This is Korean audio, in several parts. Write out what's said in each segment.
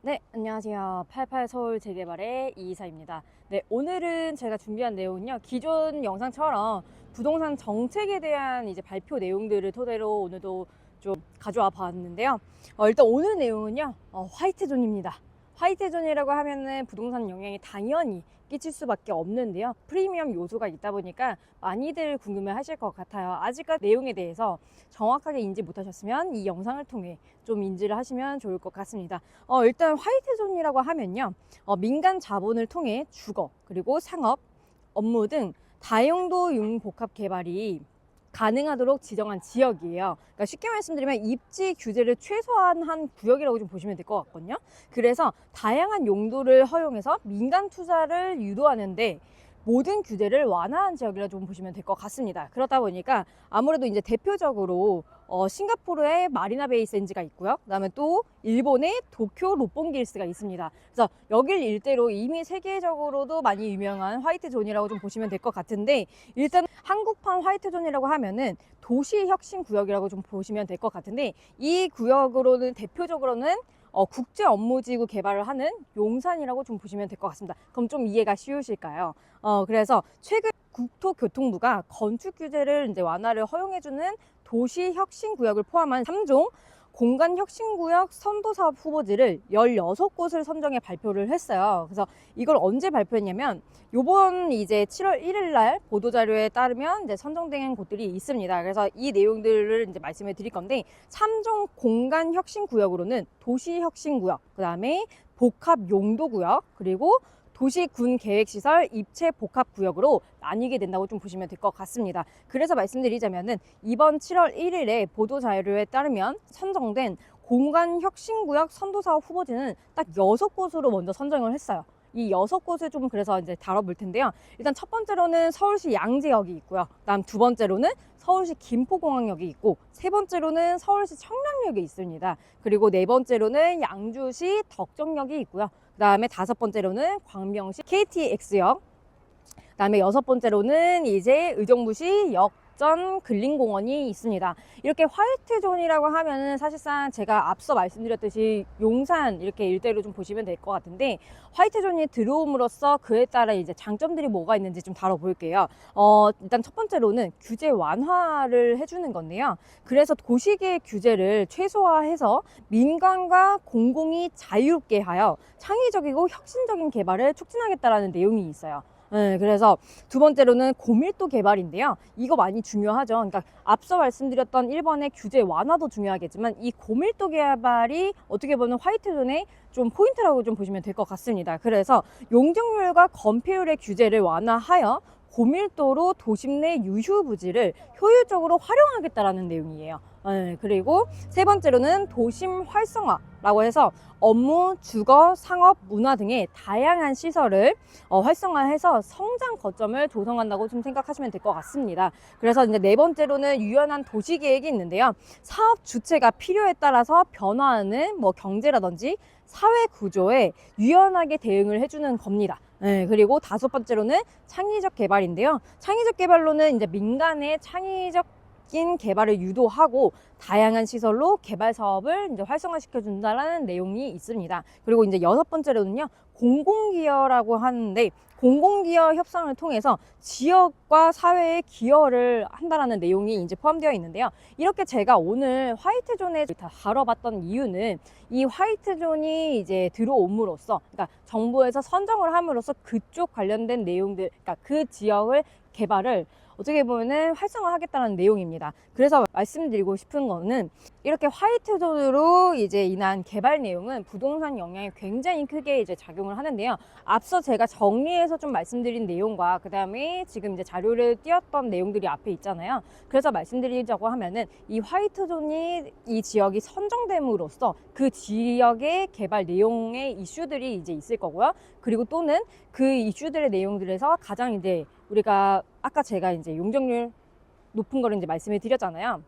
네, 안녕하세요. 88 서울 재개발의 이이사입니다. 네, 오늘은 제가 준비한 내용은요, 기존 영상처럼 부동산 정책에 대한 이제 발표 내용들을 토대로 오늘도 좀 가져와 봤는데요. 일단 오늘 내용은요, 화이트존입니다. 화이트존이라고 하면은 부동산 영향이 당연히 끼칠 수밖에 없는데요. 프리미엄 요소가 있다 보니까 많이들 궁금해 하실 것 같아요. 아직까지 내용에 대해서 정확하게 인지 못하셨으면 이 영상을 통해 좀 인지를 하시면 좋을 것 같습니다. 일단 화이트존이라고 하면요, 민간 자본을 통해 주거, 그리고 상업, 업무 등 다용도 융복합 개발이 가능하도록 지정한 지역이에요. 그러니까 쉽게 말씀드리면 입지 규제를 최소화한 구역이라고 좀 보시면 될 것 같거든요. 그래서 다양한 용도를 허용해서 민간 투자를 유도하는데 모든 규제를 완화한 지역이라 좀 보시면 될 것 같습니다. 그러다 보니까 아무래도 이제 대표적으로 싱가포르의 마리나 베이 샌즈가 있고요. 그다음에 또 일본의 도쿄 롯본기일스가 있습니다. 그래서 여길 일대로 이미 세계적으로도 많이 유명한 화이트존이라고 좀 보시면 될 것 같은데, 일단 한국판 화이트존이라고 하면은 도시혁신구역이라고 좀 보시면 될 것 같은데, 이 구역으로는 대표적으로는 국제 업무지구 개발을 하는 용산이라고 좀 보시면 될 것 같습니다. 그럼 좀 이해가 쉬우실까요? 그래서 최근 국토교통부가 건축 규제를 이제 완화를 허용해주는 도시혁신구역을 포함한 3종 공간혁신구역 선도사업 후보지를 16곳을 선정해 발표를 했어요. 그래서 이걸 언제 발표했냐면, 요번 이제 7월 1일 날 보도자료에 따르면 이제 선정된 곳들이 있습니다. 그래서 이 내용들을 이제 말씀을 드릴 건데, 3종 공간혁신구역으로는 도시혁신구역, 그 다음에 복합용도구역, 그리고 도시군 계획시설 입체 복합구역으로 나뉘게 된다고 좀 보시면 될 것 같습니다. 그래서 말씀드리자면은 이번 7월 1일에 보도자료에 따르면 선정된 공간혁신구역 선도사업 후보지는 딱 6곳으로 먼저 선정을 했어요. 이 6곳을 좀 그래서 이제 다뤄볼 텐데요. 일단 첫 번째로는 서울시 양재역이 있고요. 그다음 두 번째로는 서울시 김포공항역이 있고, 세 번째로는 서울시 청량역이 있습니다. 그리고 네 번째로는 양주시 덕정역이 있고요. 그 다음에 다섯 번째로는 광명시 KTX역, 그 다음에 여섯 번째로는 이제 의정부시 역전 근린공원이 있습니다. 이렇게 화이트존이라고 하면은 사실상 제가 앞서 말씀드렸듯이 용산 이렇게 일대로 좀 보시면 될 것 같은데, 화이트존이 들어옴으로써 그에 따라 이제 장점들이 뭐가 있는지 좀 다뤄볼게요. 일단 첫 번째로는 규제 완화를 해주는 건데요. 그래서 도시계획 규제를 최소화해서 민간과 공공이 자유롭게 하여 창의적이고 혁신적인 개발을 촉진하겠다라는 내용이 있어요. 네, 그래서 두 번째로는 고밀도 개발인데요. 이거 많이 중요하죠. 그러니까 앞서 말씀드렸던 1번의 규제 완화도 중요하겠지만, 이 고밀도 개발이 어떻게 보면 화이트존의 좀 포인트라고 좀 보시면 될 것 같습니다. 그래서 용적률과 건폐율의 규제를 완화하여 고밀도로 도심 내 유휴 부지를 효율적으로 활용하겠다라는 내용이에요. 네, 그리고 세 번째로는 도심 활성화라고 해서 업무, 주거, 상업, 문화 등의 다양한 시설을 활성화해서 성장 거점을 조성한다고 좀 생각하시면 될 것 같습니다. 그래서 이제 네 번째로는 유연한 도시 계획이 있는데요. 사업 주체가 필요에 따라서 변화하는 뭐 경제라든지 사회 구조에 유연하게 대응을 해주는 겁니다. 네, 그리고 다섯 번째로는 창의적 개발인데요. 창의적 개발로는 이제 민간의 창의적 개발을 유도하고 다양한 시설로 개발 사업을 이제 활성화시켜 준다라는 내용이 있습니다. 그리고 이제 여섯 번째로는요, 공공기여라고 하는데, 공공기여 협상을 통해서 지역과 사회에 기여를 한다라는 내용이 이제 포함되어 있는데요. 이렇게 제가 오늘 화이트존에 다 다뤄봤던 이유는, 이 화이트존이 이제 들어옴으로써, 그러니까 정부에서 선정을 함으로써 그쪽 관련된 내용들, 그러니까 그 지역을 개발을 어떻게 보면은 활성화하겠다는 내용입니다. 그래서 말씀드리고 싶은 거는, 이렇게 화이트존으로 이제 인한 개발 내용은 부동산 영향이 굉장히 크게 이제 작용을 하는데요. 앞서 제가 정리해서 좀 말씀드린 내용과 그 다음에 지금 이제 자료를 띄웠던 내용들이 앞에 있잖아요. 그래서 말씀드리자고 하면은, 이 화이트존이 이 지역이 선정됨으로써 그 지역의 개발 내용의 이슈들이 이제 있을 거고요. 그리고 또는 그 이슈들의 내용들에서 가장 이제 우리가 아까 제가 이제 용적률 높은 거를 이제 말씀을 드렸잖아요.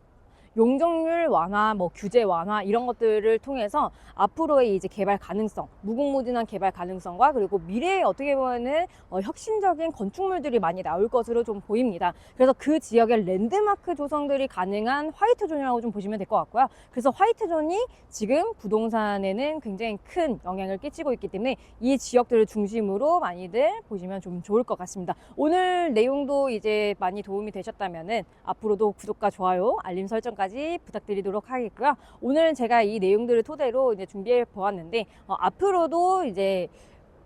용적률 완화, 뭐 규제 완화 이런 것들을 통해서 앞으로의 이제 개발 가능성, 무궁무진한 개발 가능성과 그리고 미래에 어떻게 보면은 혁신적인 건축물들이 많이 나올 것으로 좀 보입니다. 그래서 그 지역의 랜드마크 조성들이 가능한 화이트존이라고 좀 보시면 될 것 같고요. 그래서 화이트존이 지금 부동산에는 굉장히 큰 영향을 끼치고 있기 때문에 이 지역들을 중심으로 많이들 보시면 좀 좋을 것 같습니다. 오늘 내용도 이제 많이 도움이 되셨다면은 앞으로도 구독과 좋아요, 알림 설정까지 부탁드리도록 하겠고요. 오늘 제가 이 내용들을 토대로 이제 준비해 보았는데 앞으로도 이제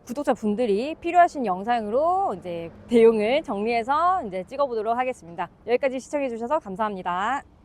구독자분들이 필요하신 영상으로 이제 내용을 정리해서 이제 찍어보도록 하겠습니다. 여기까지 시청해 주셔서 감사합니다.